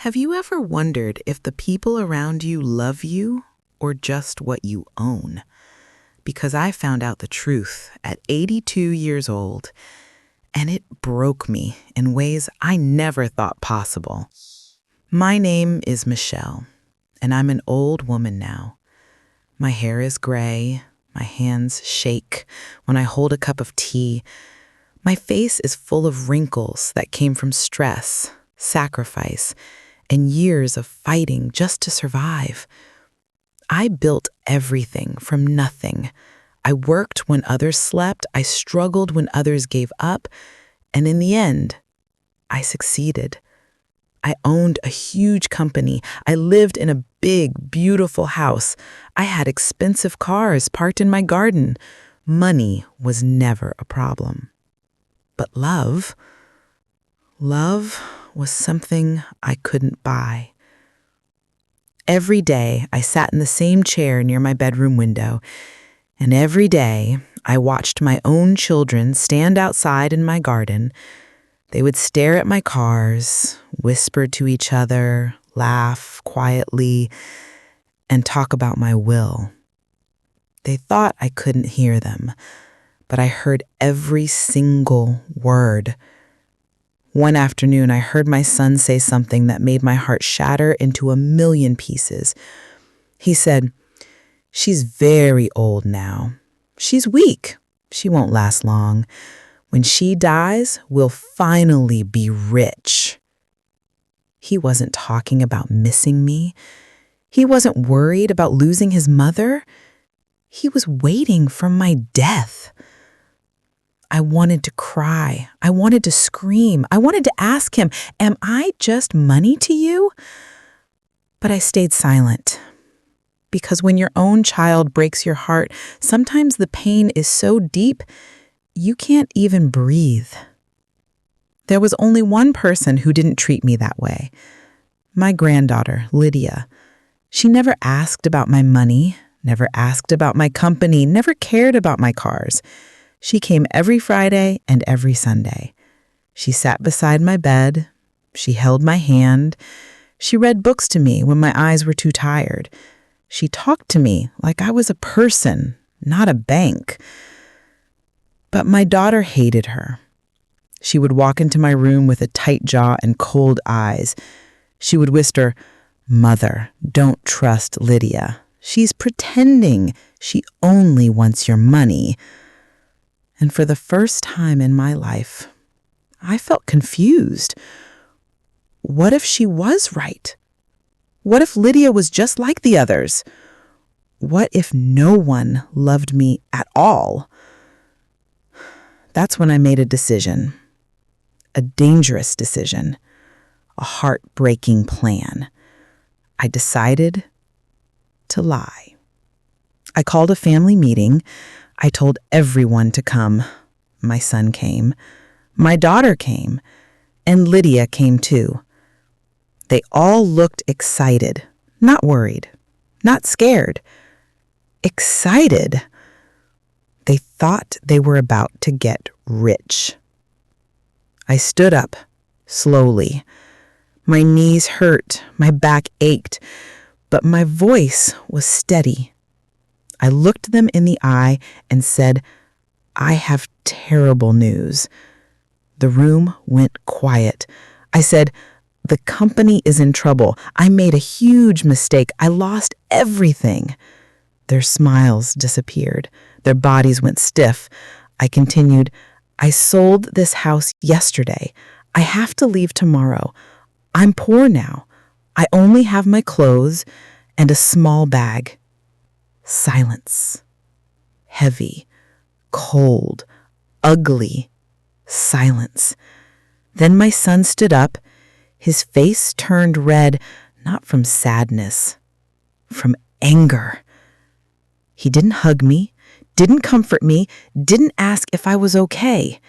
Have you ever wondered if the people around you love you or just what you own? Because I found out the truth at 82 years old, and it broke me in ways I never thought possible. My name is Michelle, and I'm an old woman now. My hair is gray, my hands shake when I hold a cup of tea. My face is full of wrinkles that came from stress, sacrifice, and years of fighting just to survive. I built everything from nothing. I worked when others slept, I struggled when others gave up, and in the end, I succeeded. I owned a huge company. I lived in a big, beautiful house. I had expensive cars parked in my garden. Money was never a problem. But love was something I couldn't buy. Every day, I sat in the same chair near my bedroom window, and every day, I watched my own children stand outside in my garden. They would stare at my cars, whisper to each other, laugh quietly, and talk about my will. They thought I couldn't hear them, but I heard every single word. One afternoon, I heard my son say something that made my heart shatter into a million pieces. He said, "She's very old now. She's weak. She won't last long. When she dies, we'll finally be rich." He wasn't talking about missing me. He wasn't worried about losing his mother. He was waiting for my death. I wanted to cry. I wanted to scream. I wanted to ask him, "Am I just money to you?" But I stayed silent. Because when your own child breaks your heart, sometimes the pain is so deep, you can't even breathe. There was only one person who didn't treat me that way. My granddaughter, Lydia. She never asked about my money, never asked about my company, never cared about my cars. She came every Friday and every Sunday. She sat beside my bed. She held my hand. She read books to me when my eyes were too tired. She talked to me like I was a person, not a bank. But my daughter hated her. She would walk into my room with a tight jaw and cold eyes. She would whisper, "Mother, don't trust Lydia. She's pretending. She only wants your money." And for the first time in my life, I felt confused. What if she was right? What if Lydia was just like the others? What if no one loved me at all? That's when I made a decision, a dangerous decision, a heartbreaking plan. I decided to lie. I called a family meeting. I told everyone to come. My son came. My daughter came. And Lydia came too. They all looked excited, not worried, not scared. Excited. They thought they were about to get rich. I stood up, slowly. My knees hurt, my back ached, but my voice was steady. I looked them in the eye and said, "I have terrible news." The room went quiet. I said, "The company is in trouble. I made a huge mistake. I lost everything." Their smiles disappeared. Their bodies went stiff. I continued, "I sold this house yesterday. I have to leave tomorrow. I'm poor now. I only have my clothes and a small bag." Silence. Heavy, cold, ugly silence. Then my son stood up. His face turned red, not from sadness, from anger. He didn't hug me, didn't comfort me, didn't ask if I was okay.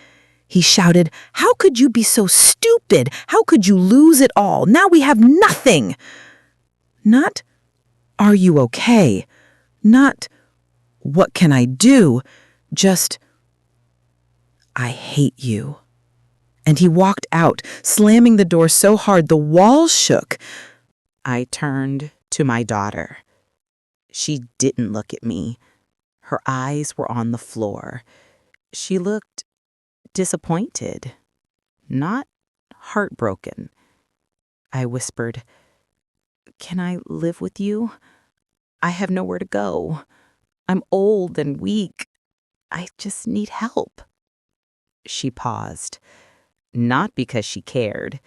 He shouted, "How could you be so stupid? How could you lose it all? Now we have nothing." Not, "Are you okay?" Not, "What can I do?" Just, "I hate you, and he walked out, slamming the door so hard the walls shook. I turned to my daughter. She didn't look at me. Her eyes were on the floor. She looked disappointed, not heartbroken. I whispered, "Can I live with you? I have nowhere to go. I'm old and weak. I just need help." She paused, not because she cared,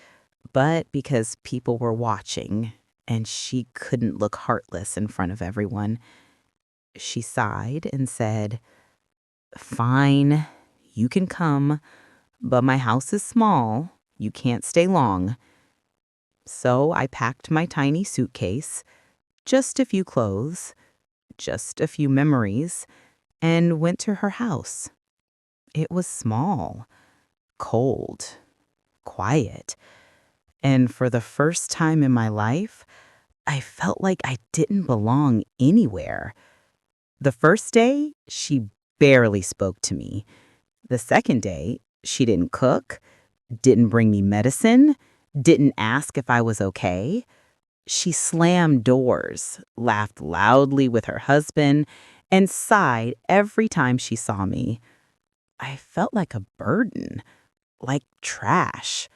but because people were watching, and she couldn't look heartless in front of everyone. She sighed and said, "Fine, you can come, but my house is small. You can't stay long." So I packed my tiny suitcase, just a few clothes, just a few memories, and went to her house. It was small, cold, quiet, and for the first time in my life, I felt like I didn't belong anywhere. The first day, she barely spoke to me. The second day, she didn't cook, didn't bring me medicine, didn't ask if I was okay. She slammed doors, laughed loudly with her husband, and sighed every time she saw me. I felt like a burden, like trash,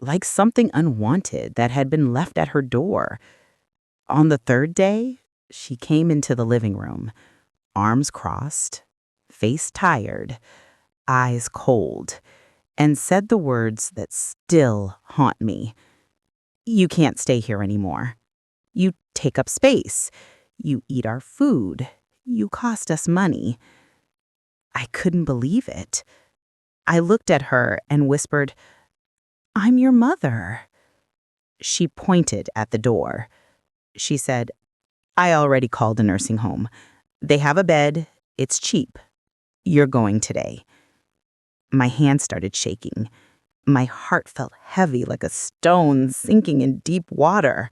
like something unwanted that had been left at her door. On the third day, she came into the living room, arms crossed, face tired, eyes cold, and said the words that still haunt me. "You can't stay here anymore. You take up space. You eat our food. You cost us money." I couldn't believe it. I looked at her and whispered, "I'm your mother." She pointed at the door. She said, "I already called a nursing home. They have a bed. It's cheap. You're going today." My hand started shaking. My heart felt heavy like a stone sinking in deep water.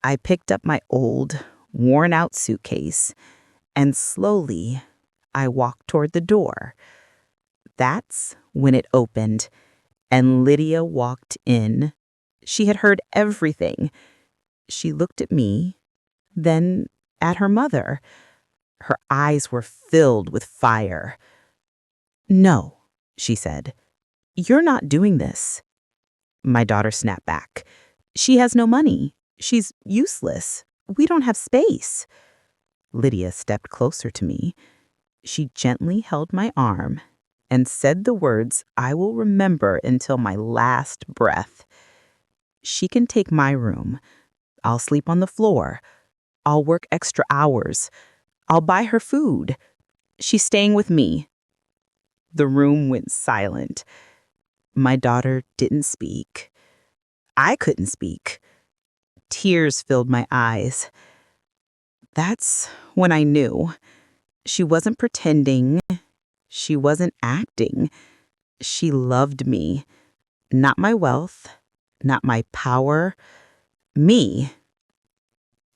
I picked up my old, worn-out suitcase, and slowly I walked toward the door. That's when it opened, and Lydia walked in. She had heard everything. She looked at me, then at her mother. Her eyes were filled with fire. "No," she said. "You're not doing this." My daughter snapped back. "She has no money. She's useless. We don't have space." Lydia stepped closer to me. She gently held my arm and said the words I will remember until my last breath. "She can take my room. I'll sleep on the floor. I'll work extra hours. I'll buy her food. She's staying with me." The room went silent. My daughter didn't speak. I couldn't speak. Tears filled my eyes. That's when I knew. She wasn't pretending. She wasn't acting. She loved me. Not my wealth, not my power. Me.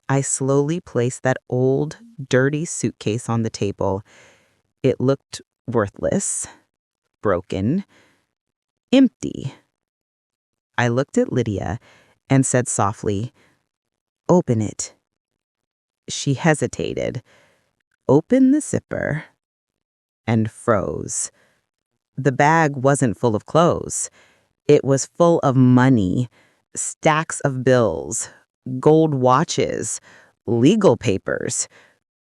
I slowly placed that old, dirty suitcase on the table. It looked worthless, broken, empty. I looked at Lydia and said softly, "Open it." She hesitated, opened the zipper, and froze. The bag wasn't full of clothes. It was full of money, stacks of bills, gold watches, legal papers,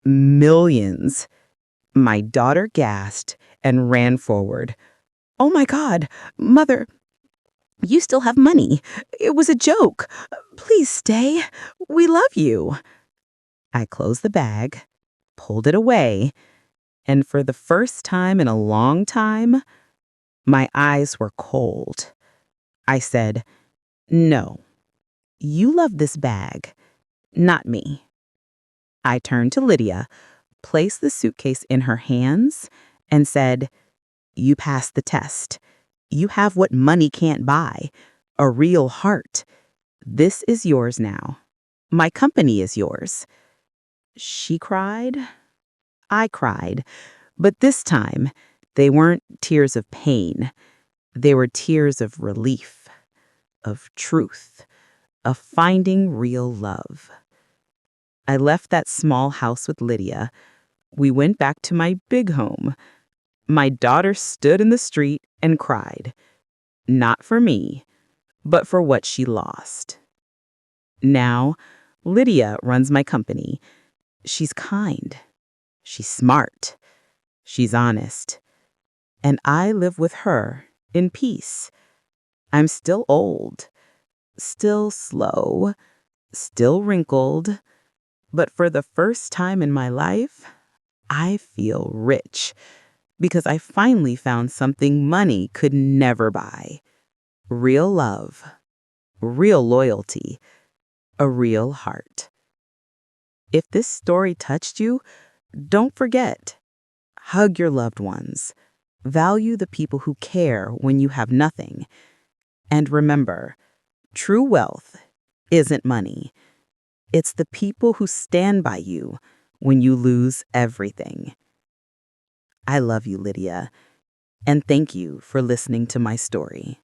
millions. My daughter gasped and ran forward. "Oh my God, Mother, you still have money. It was a joke. Please stay. We love you." I closed the bag, pulled it away, and for the first time in a long time, my eyes were cold. I said, "No, you love this bag, not me." I turned to Lydia, placed the suitcase in her hands, and said, "You passed the test. You have what money can't buy, a real heart. This is yours now. My company is yours." She cried. I cried. But this time, they weren't tears of pain. They were tears of relief, of truth, of finding real love. I left that small house with Lydia. We went back to my big home. My daughter stood in the street and cried, not for me, but for what she lost. Now, Lydia runs my company. She's kind. She's smart. She's honest. And I live with her in peace. I'm still old, still slow, still wrinkled, but for the first time in my life, I feel rich because I finally found something money could never buy: real love, real loyalty, a real heart. If this story touched you, don't forget: hug your loved ones, value the people who care when you have nothing, and remember, true wealth isn't money. It's the people who stand by you when you lose everything. I love you, Lydia, and thank you for listening to my story.